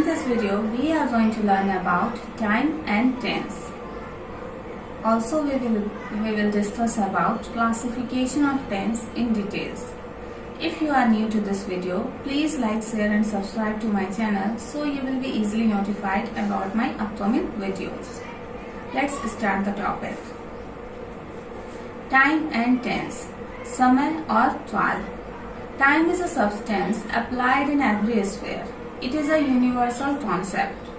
In this video, we are going to learn about time and tense. Also, we will discuss about classification of tense in details. If you are new to this video, please like, share and subscribe to my channel so you will be easily notified about my upcoming videos. Let's start the topic. Time and tense. समय और काल. Time is a substance applied in every sphere. It is a universal concept.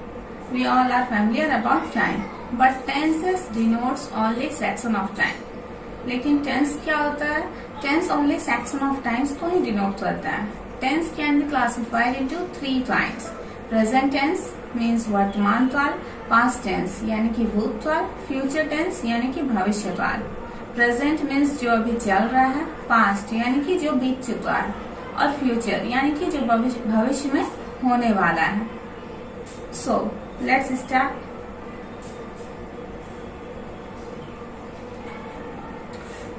We all are familiar about time, but tense denotes only section of time. लेकिन tense क्या होता है? Tense only section of times को ही denote करता है. Tense can be classified into three kinds. Present tense means वर्तमान काल, past tense यानी कि भूतकाल, future tense यानी कि भविष्यकाल. Present means जो अभी चल रहा है, past यानी कि जो बीत चुका है, और future यानी कि जो भविष्य में होने वाला है. So let's start.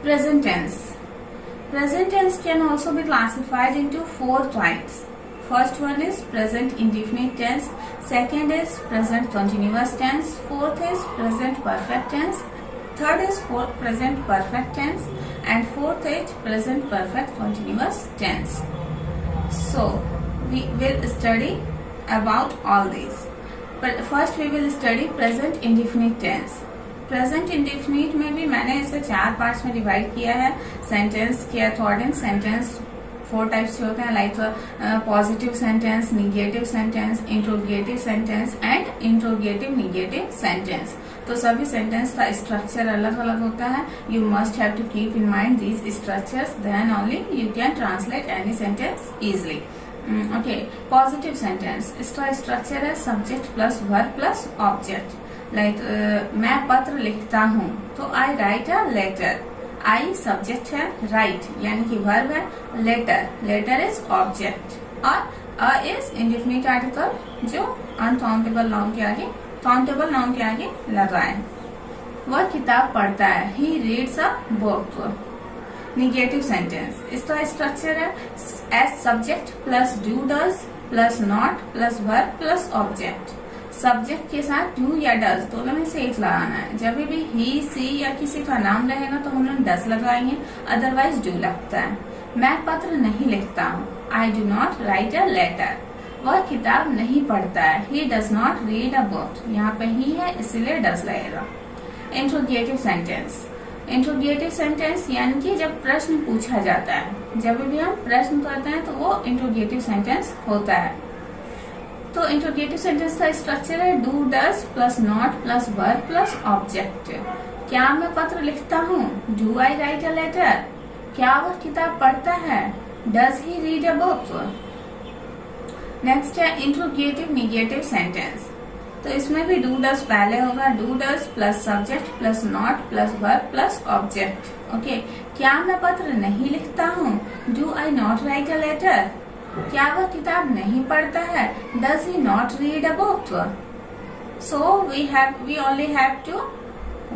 Present tense. Present tense can also be classified into four kinds. First one is present indefinite tense. Second is present continuous tense. Fourth is present perfect tense. Third is present perfect tense. And fourth is present perfect continuous tense. So we will study about all these. But first we will study present indefinite tense. Present indefinite में भी मैंने इसे चार parts में divide किया है. Sentence के according sentence four types के होते हैं, like positive sentence, negative sentence, interrogative sentence and interrogative negative sentence. तो सभी सेंटेंस का स्ट्रक्चर अलग अलग होता है. You must have to keep in mind these structures, then only you can translate any sentence easily. Okay, positive sentence, इसका structure है subject plus verb plus object. Like मैं पत्र लिखता हूँ, तो I write a letter. I subject है, write यानी कि वर्ब है, लेटर, लेटर इज ऑब्जेक्ट, और अ इज इंडेफिनिट आर्टिकल जो अनकाउंटेबल नाउन के आगे, काउंटेबल नाउन के आगे लगा है. वह किताब पढ़ता है, he reads a book. Negative sentence, इसका स्ट्रक्चर है as subject plus do does plus not plus verb plus object. Subject के साथ डू या डज दोनों में से एक लगाना है. जब भी ही, सी या किसी का नाम रहेगा तो हम लोग डज लगाएंगे, अदरवाइज डू लगता है. मैं पत्र नहीं लिखता हूँ, I do not write a letter. वह किताब नहीं पढ़ता है, he does not read a book. यहाँ पे ही है इसीलिए डज लगेगा. इंट्रोगेटिव सेंटेंस, इंट्रोगेटिव सेंटेंस यानी कि जब प्रश्न पूछा जाता है, जब भी हम प्रश्न करते हैं तो वो इंट्रोगेटिव सेंटेंस होता है. तो इंट्रोगेटिव सेंटेंस का स्ट्रक्चर है do does plus not plus verb plus object. क्या मैं पत्र लिखता हूँ, do I write a letter. क्या वह किताब पढ़ता है, does he read a book. Next है इंट्रोगेटिव निगेटिव सेंटेंस. तो इसमें भी डू डज पहले होगा, do does plus subject plus not plus verb plus object. Okay, क्या मैं पत्र नहीं लिखता हूँ, do I not write a letter. क्या वह किताब नहीं पढ़ता है, does he not read a book. So we only have to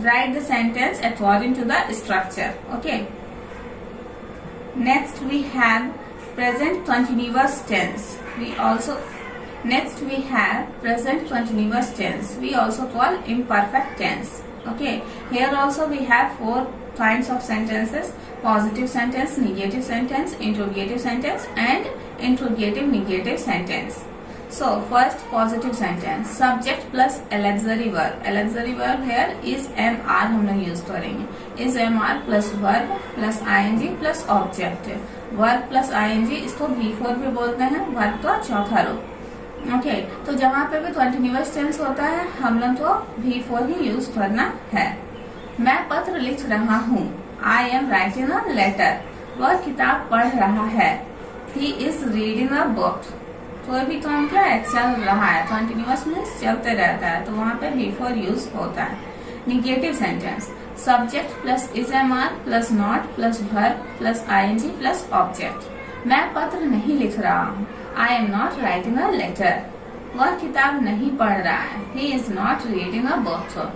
write the sentence according to the structure. Okay, next we have present continuous tense. Next we have present continuous tense. We also call imperfect tense. Okay, here also we have four kinds of sentences: positive sentence, negative sentence, interrogative sentence and interrogative negative sentence. So first positive sentence, subject plus auxiliary verb. Auxiliary verb here is MR हम लोग use करेंगे. is MR plus verb plus ING plus object. Verb plus ING इसको V4 भी बोलते हैं, verb का चौथा रूप. ओके, तो जहाँ पे भी कंटिन्यूअस टेंस होता है हम लोग को V4 ही यूज करना है. मैं पत्र लिख रहा हूँ, I am writing a letter. वह किताब पढ़ रहा है, he is reading a book. कोई भी काम क्या है, चल रहा है, कंटिन्यूअस मीन्स चलते रहता है, तो वहाँ पे V4 यूज होता है. Negative sentence, subject plus is MR plus not plus verb plus ING plus object. मैं पत्र नहीं लिख रहा हूँ, I am not writing a letter. वह किताब नहीं पढ़ रहा है, he is not reading a book.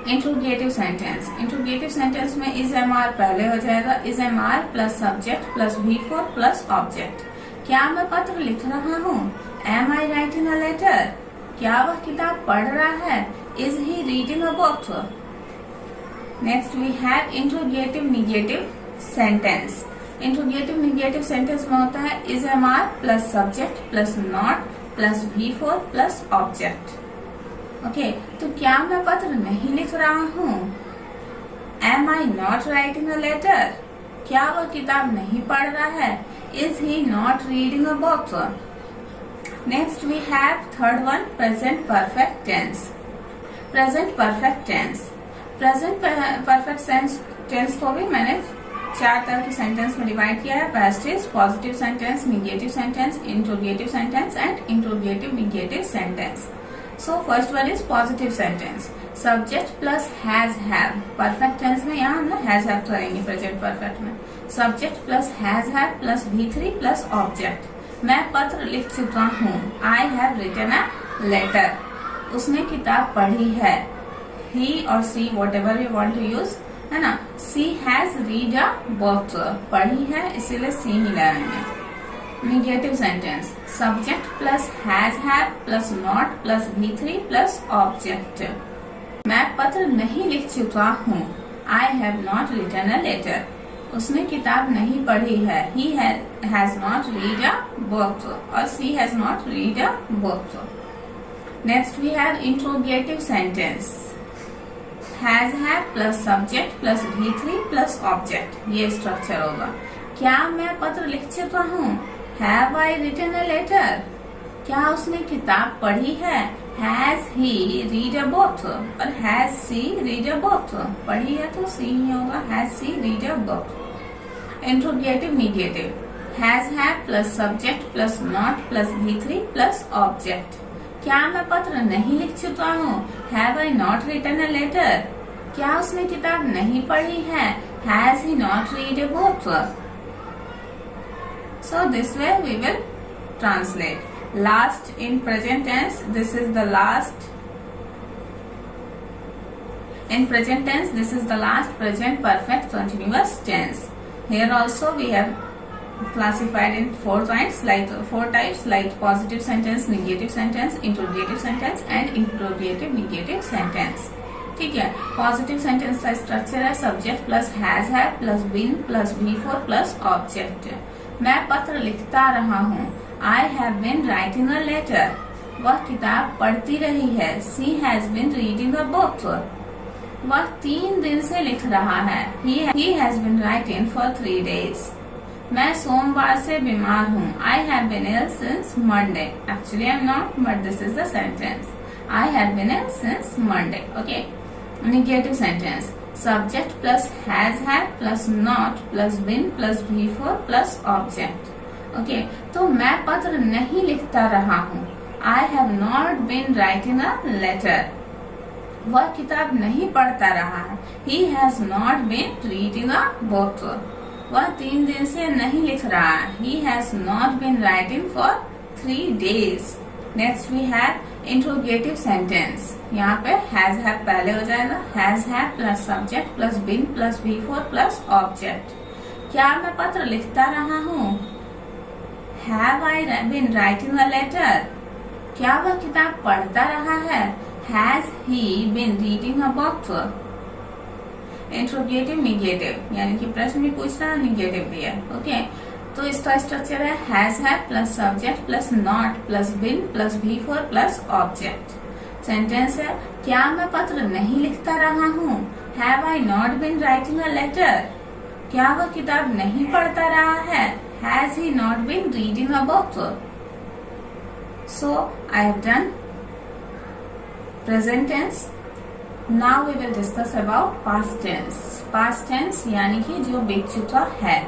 Interrogative sentence, interrogative sentence में इज MR पहले हो जाएगा, is MR plus subject plus V4 plus object. क्या मैं पत्र लिख रहा हूँ, Am I writing a letter? क्या वह किताब पढ़ रहा है? Is he reading a book? Next we have interrogative negative sentence. Interrogative negative sentence में होता है is am are plus subject plus not plus be4 plus object. Okay, तो क्या मैं पत्र नहीं लिख रहा हूँ? Am I not writing a letter? क्या वह किताब नहीं पढ़ रहा है? Is he not reading a book? Next we have third one, present perfect tense. Present perfect tense. Present perfect tense को भी मैंने 4 तरह के सेंटेंस में डिवाइड किया है. Past is positive sentence, negative sentence, interrogative sentence and interrogative negative sentence. So first one is positive sentence. Subject plus has have. Perfect tense में यहाँ हम ना has have करेंगे present perfect में. Subject plus has have plus V3 plus object. मैं पत्र लिख चुका हूँ. I have written a letter. उसने किताब पढ़ी है. He or she, whatever we want to use, है ना. She has read a book. पढ़ी है इसीलिए she ही लगाएंगे. Negative sentence. Subject plus has have plus not plus V3 plus object. मैं पत्र नहीं लिख चुका हूँ. I have not written a letter. उसने किताब नहीं पढ़ी है. He has not read a book or she has not read a book. Next we have interrogative sentence. Has have plus subject plus V3 plus object. ये structure होगा. क्या मैं पत्र लिख चुका हूँ? Have I written a letter? क्या उसने किताब पढ़ी है? Has he read a book और has she read a book? पढ़ी है तो she ही होगा. Has she read a book? Interrogative negative. Has have plus subject plus not plus V3 plus object. क्या मैं पत्र नहीं लिख चुका हूँ? Have I not written a letter? क्या उसने किताब नहीं पढ़ी है? Has he not read a book? So this way we will translate. Last in present tense, this is the last. In present tense, this is the last present perfect continuous tense. Here also we have classified in 4 types, like positive sentence, negative sentence, interrogative sentence and interrogative negative sentence. ठीक है. Positive sentence का structure है subject plus has have plus been plus V4 plus object. मैं पत्र लिखता रहा हूँ. I have been writing a letter. वह किताब पढ़ती रही है. She has been reading a book. वह 3 दिन से लिख रहा है. He has been writing for 3 days. मैं सोमवार से बीमार हूँ. I have been ill since Monday. Actually I'm not, but this is the sentence. I have been ill since Monday. Okay. Negative sentence. Subject plus has have plus not plus been plus V4 plus object. Okay. तो मैं पत्र नहीं लिखता रहा हूँ. I have not been writing a letter. वह किताब नहीं पढ़ता रहा है. He has not been reading a book. वह 3 दिन से नहीं लिख रहा है. He has not been writing for 3 days. Next we have interrogative sentence. यहाँ पे has have पहले हो जाएगा. Has have plus subject plus been plus V4 plus object. क्या मैं पत्र लिखता रहा हूँ? Have I been writing a letter? क्या वह किताब पढ़ता रहा है? Has he been reading a book? Interrogative negative यानी कि प्रश्न भी पूछ रहा है, negative दिया. ओके. तो इसका स्ट्रक्चर है has have plus subject plus not plus been plus V4 plus object. Sentence है क्या मैं पत्र नहीं लिखता रहा हूँ? Have I not been writing a letter? क्या वह किताब नहीं पढ़ता रहा है? Has he not been reading a book? So I have done present tense. Now we will discuss about past tense. Past tense यानी कि जो बीत चुका है,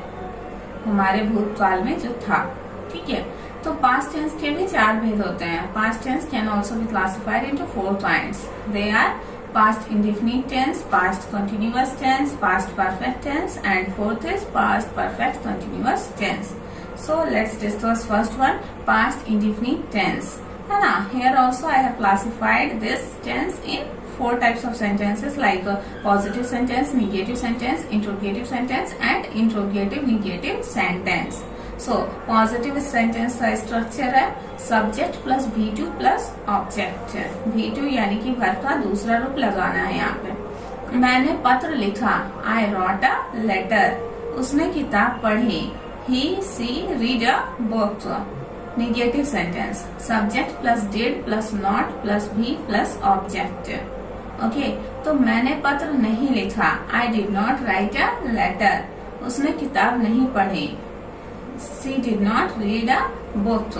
हमारे भूतकाल में जो था. ठीक है. तो past tense के भी 4 भेद होते हैं. Past tense can also be classified into 4 kinds. They are past indefinite tense, past continuous tense, past perfect tense, and 4th is past perfect continuous tense. So let's discuss first one, past indefinite tense. है ना. Here also I have classified this tense in 4 types of sentences like positive sentence, negative sentence, interrogative sentence, and interrogative negative sentence. So positive sentence का structure है subject plus V2 plus object. V2 यानी कि verb का दूसरा रूप लगाना है यहाँ पे। मैंने पत्र लिखा, आई रॉट अ लेटर। उसने किताब पढ़ी, he she read a book. Negative sentence subject plus did plus not plus भी प्लस ऑब्जेक्ट। ओके, तो मैंने पत्र नहीं लिखा, I did not write a letter. उसने किताब नहीं पढ़ी, she did not read a book.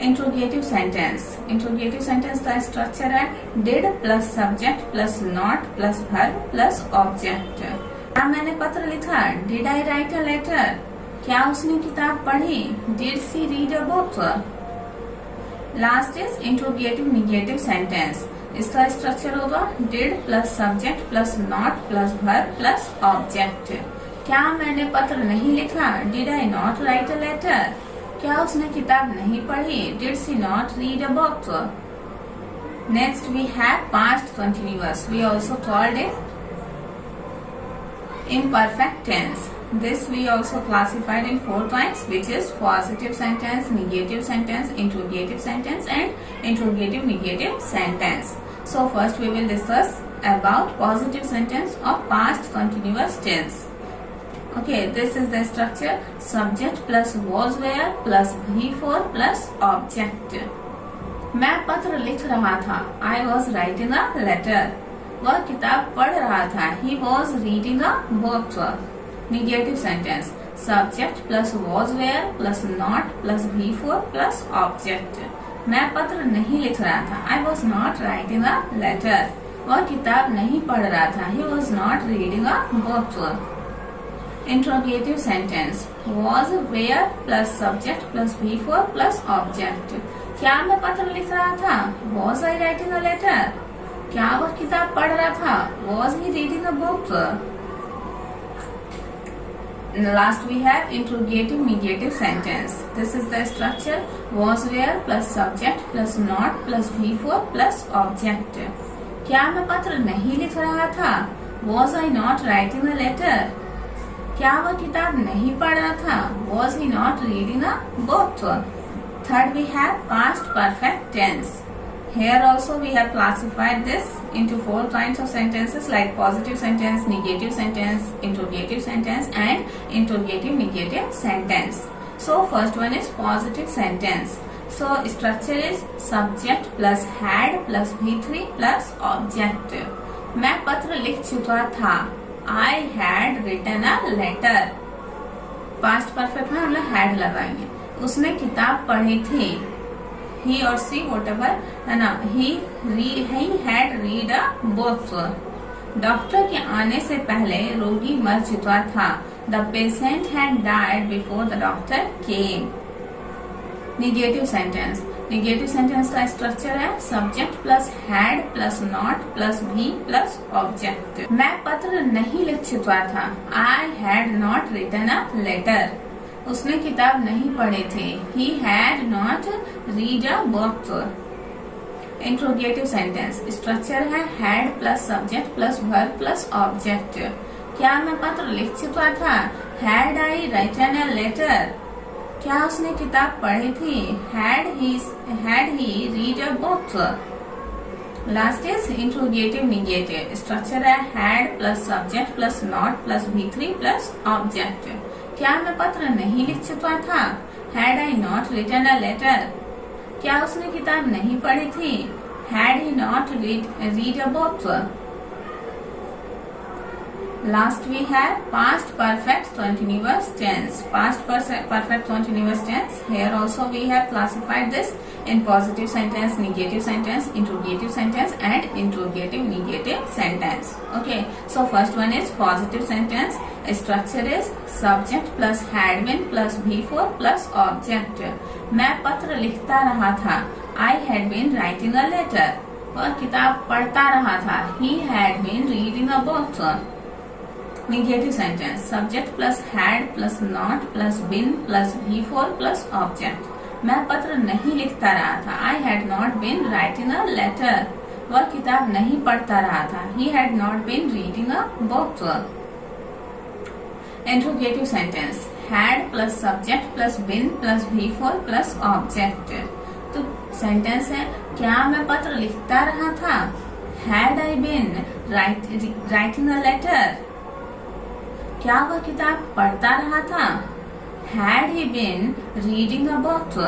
Interrogative sentence का स्ट्रक्चर है did plus subject plus not plus verb plus object. क्या मैंने पत्र लिखा, did I write a letter. क्या उसने किताब पढ़ी, did she read a book. Last is interrogative negative sentence. इसका स्ट्रक्चर होगा did plus subject plus not plus verb plus object. क्या मैंने पत्र नहीं लिखा, did I not write a letter. क्या उसने किताब नहीं पढ़ी, did she not read a book. Next we have past continuous. We also called it imperfect tense. This we also classified in 4 types, which is positive sentence, negative sentence, interrogative sentence and interrogative negative sentence. So first we will discuss about positive sentence of past continuous tense. Okay, this is the structure subject plus was were plus V4 plus object. मैं पत्र लिख रहा था, I was writing a letter. वह किताब पढ़ रहा था, he was reading a book. Negative sentence subject plus was were plus not plus V4 plus object. मैं पत्र नहीं लिख रहा था, I was not writing a letter. वह किताब नहीं पढ़ रहा था, he was not reading a book. Interrogative sentence was were plus subject plus V4 plus object. क्या मैं पत्र लिख रहा था, was I writing a letter. क्या वह किताब पढ़ रहा था, was he reading a book. Last we have interrogative negative sentence. This is the structure was were plus subject plus not plus V4 plus object. क्या मैं पत्र नहीं लिख रहा था, was I not writing a letter. क्या वह किताब नहीं पढ़ रहा था, was he not reading a book. Third we have past perfect tense. Here also we have classified this into 4 kinds of sentences like positive sentence, negative sentence, interrogative sentence and interrogative negative sentence. So first one is positive sentence. So structure is subject plus had plus V3 plus object. मैं पत्र लिख चुका था, I had written a letter. Past perfect में हम लोग had लगाएंगे। उसने किताब पढ़ी थी, he or she whatever है ना, he had read a book. Doctor के आने से पहले रोगी मर चुका था, the patient had died before the doctor came. Negative sentence का स्ट्रक्चर है subject plus had plus not plus be plus object. मैं पत्र नहीं लिख चुका था, I had not written a letter. उसने किताब नहीं पढ़ी थी, he had not read a book. Interrogative sentence structure है had plus subject plus verb plus object. क्या मैं पत्र लिख चुका था, had I written a letter. क्या उसने किताब पढ़ी थी, had he read a book. Last is interrogative negative structure है had plus subject plus not plus V3 plus object. क्या मैं पत्र नहीं लिख चुका था, had I not written a letter. क्या उसने किताब नहीं पढ़ी थी, had he not read a book. Last we have past perfect continuous tense. Past perfect continuous tense. Here also we have classified this in positive sentence, negative sentence, interrogative sentence and interrogative negative sentence. Okay. So first one is positive sentence. Structure is subject plus had been plus V4 plus object. मैं पत्र लिखता रहा था, I had been writing a letter. वह किताब पढ़ता रहा था, he had been reading a book. Negative sentence subject plus had plus not plus been plus V4 plus object. मैं पत्र नहीं लिखता रहा था, I had not been writing a letter. वह किताब नहीं पढ़ता रहा था, he had not been reading a book. Interrogative sentence had plus subject plus been plus V4 plus object. तो सेंटेंस है, क्या मैं पत्र लिखता रहा था? Had I been writing a letter? क्या वह किताब पढ़ता रहा था? Had he been reading a book?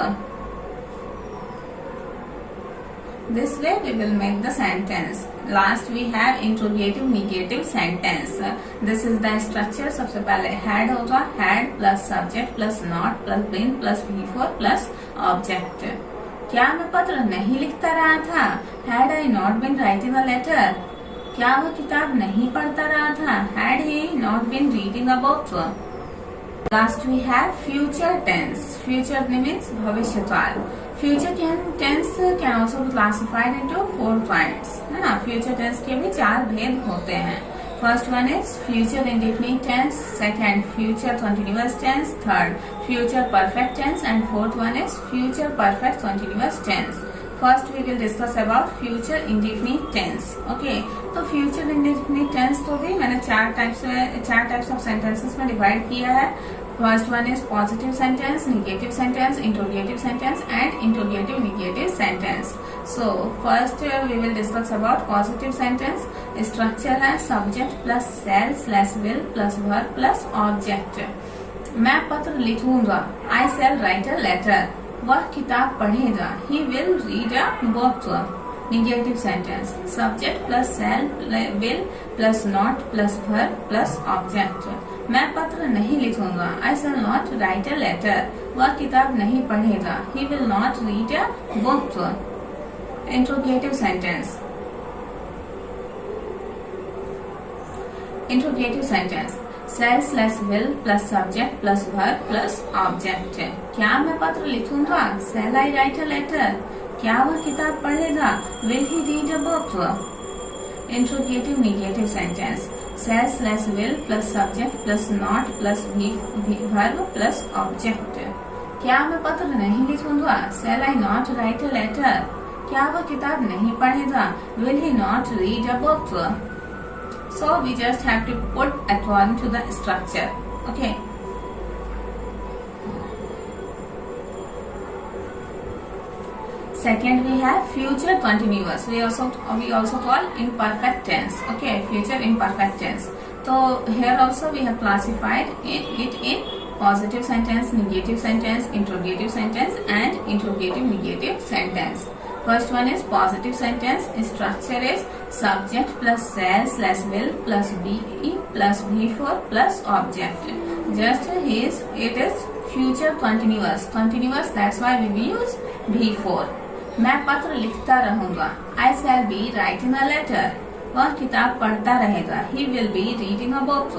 This way we will make the sentence. Last we have interrogative negative sentence. This is the structure. सबसे पहले had होगा, had plus subject plus not plus been plus V4 plus object. क्या मैं पत्र नहीं लिखता रहा था? Had I not been writing a letter? क्या वह किताब नहीं पढ़ता रहा था? Had he not been reading a book? Last we have future tense. Future means भविष्यकाल. Future tense can also be classified into 4 types, है ना? Future tense के भी 4 भेद होते हैं. First one is future indefinite tense, second future continuous tense, third future perfect tense, and fourth one is future perfect continuous tense. First we will discuss about future indefinite tense. Okay, तो future indefinite tense को भी मैंने 4 types of sentences में divide किया है. First one is positive sentence, negative sentence, interrogative sentence, and interrogative negative sentence. So first we will discuss about positive sentence. Structure है subject plus shall slash will plus verb plus object. मैं पत्र लिखूंगा. I shall write a letter. वह किताब पढ़ेगा. He will read a book. Negative sentence. Subject plus shall will plus not plus verb plus object. मैं पत्र नहीं लिखूंगा. I shall not write a letter. वह किताब नहीं पढ़ेगा. He will not read a book. Interrogative sentence. Interrogative sentence. Shall slash will plus subject plus verb plus object. क्या मैं पत्र लिखूंगा? Shall I write a letter? क्या वह किताब पढ़ेगा? Will he read a book? Interrogative negative sentence. Shall slash will plus subject plus not plus verb plus object. क्या मैं पत्र नहीं लिखूंगा? Shall I not write a letter? क्या वह किताब नहीं पढ़ेगा? Will he not read a book? So we just have to put according to the structure. Okay. Second we have future continuous. We also call imperfect tense. Okay, future imperfect tense. So here also we have classified it in positive sentence, negative sentence, interrogative sentence, and interrogative negative sentence. First one is positive sentence. Structure is subject plus shall slash will plus be plus V4 plus object. Just it is future continuous. Continuous, that's why we use V4. मैं पत्र लिखता रहूंगा. I shall be writing a letter. वह किताब पढ़ता रहेगा. He will be reading a book.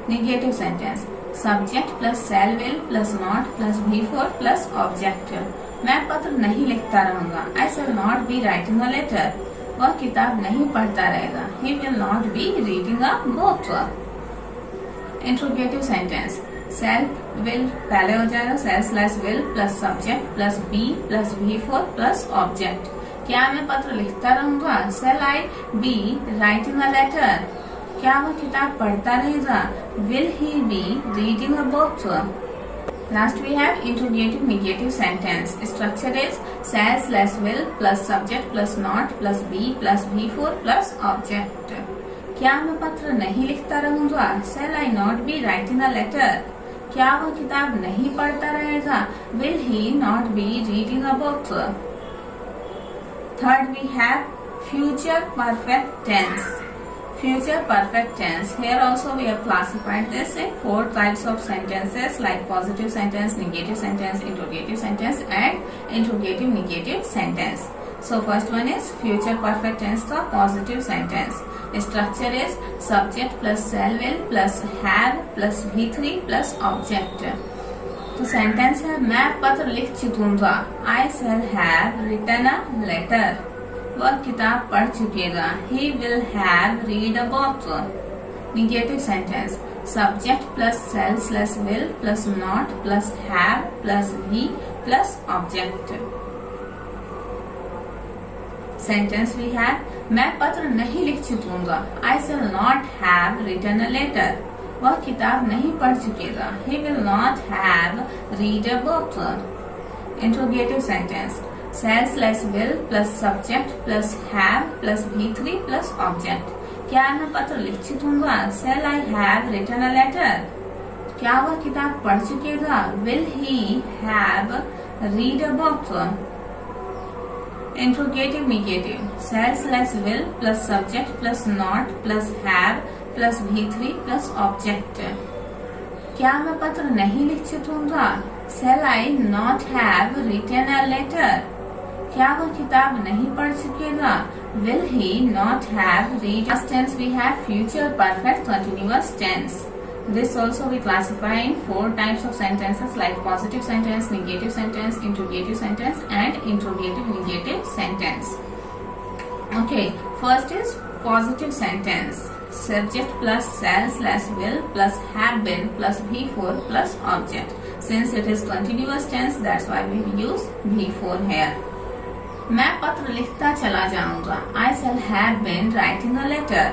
Negative sentence. Subject plus shall will plus not plus V4 plus object. मैं पत्र नहीं लिखता रहूंगा. I shall not be writing a letter. वह किताब नहीं पढ़ता रहेगा. He will not be reading a book. Interrogative sentence. Shall will पहले हो जाएगा. Shall slash will plus subject plus be plus V4 plus object. क्या मैं पत्र लिखता रहूंगा? Shall I be writing a letter? क्या वह किताब पढ़ता रहेगा? Will he be reading a book? Last we have interrogative negative sentence. Structure is shall slash will plus subject plus not plus be plus V4 plus object. क्या मैं पत्र नहीं लिखता रहूंगा? Shall I not be writing a letter? क्या वह किताब नहीं पढ़ता रहेगा? Will he not be reading a book? Third we have future perfect tense. Future perfect tense. Here also we have classified this in 4 types of sentences like positive sentence, negative sentence, interrogative sentence, and interrogative negative sentence. So first one is future perfect tense का positive sentence. Structure is subject plus shall will plus have plus V3 plus object. तो sentence है मैं पत्र लिख चुकूंगा. I shall have written a letter. वह किताब पढ़ चुकेगा. He will have read a book. Negative sentence. Subject plus shall slash will plus not plus have plus he plus object. Sentence we have मैं पत्र नहीं लिख चुकूंगा. I shall not have written a letter. वह किताब नहीं पढ़ चुकेगा। He will not have read a book. Interrogative sentence. shall/will plus subject plus have plus V3 plus object. क्या मैं पत्र लिख चुकूंगा? Shall I have written a letter? क्या वह किताब पढ़ चुकेगा? Will he have read a book? Interrogative negative. shall/will plus subject plus not plus have plus V3 plus object. क्या मैं पत्र नहीं लिख चुकूंगा? Shall I not have written a letter? क्या वह किताब नहीं पढ़ चुकेगा? Will he not have read? Past tense we have future perfect continuous tense. This also we classify in 4 types of sentences like positive sentence, negative sentence, interrogative sentence and interrogative negative sentence. Okay, first is positive sentence. Subject plus shall/will plus have been plus V4 plus object. Since it is continuous tense, that's why we use V4 here. मैं पत्र लिखता चला जाऊंगा. I shall have been writing a letter.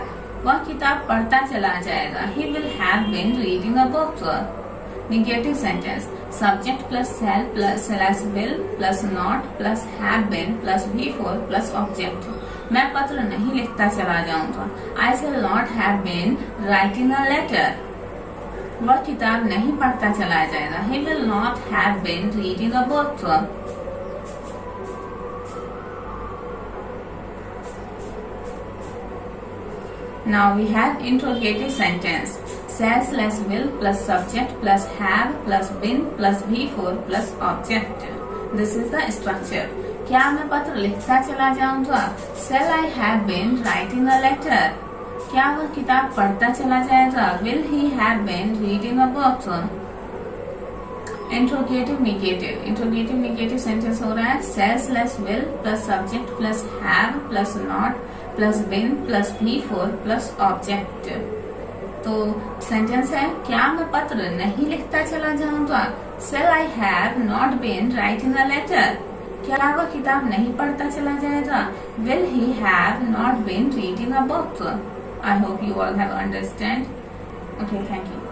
वह किताब पढ़ता चला जाएगा. He will have been reading a book. Negative sentence. Subject plus shall plus /will plus not plus have been plus V4 plus object. मैं पत्र नहीं लिखता चला जाऊंगा. I shall not have been writing a letter. वह किताब नहीं पढ़ता चला जाएगा. He will not have been reading a book. Now we have interrogative sentence. shall/will plus subject plus have plus been plus V4 plus object. This is the structure. क्या मैं पत्र लिखता चला जाऊंगा? Shall I have been writing a letter? क्या वह किताब पढ़ता चला जाएगा? Will he have been reading a book? Interrogative negative. Interrogative negative sentence हो रहा है shall/will plus subject plus have plus not plus been plus V4 plus object. तो सेंटेंस है क्या मैं पत्र नहीं लिखता चला जाऊंगा? Shall I have not been writing a letter? क्या वह किताब नहीं पढ़ता चला जाएगा? Will he have not been reading a book? I hope you all have understand. Okay, thank you.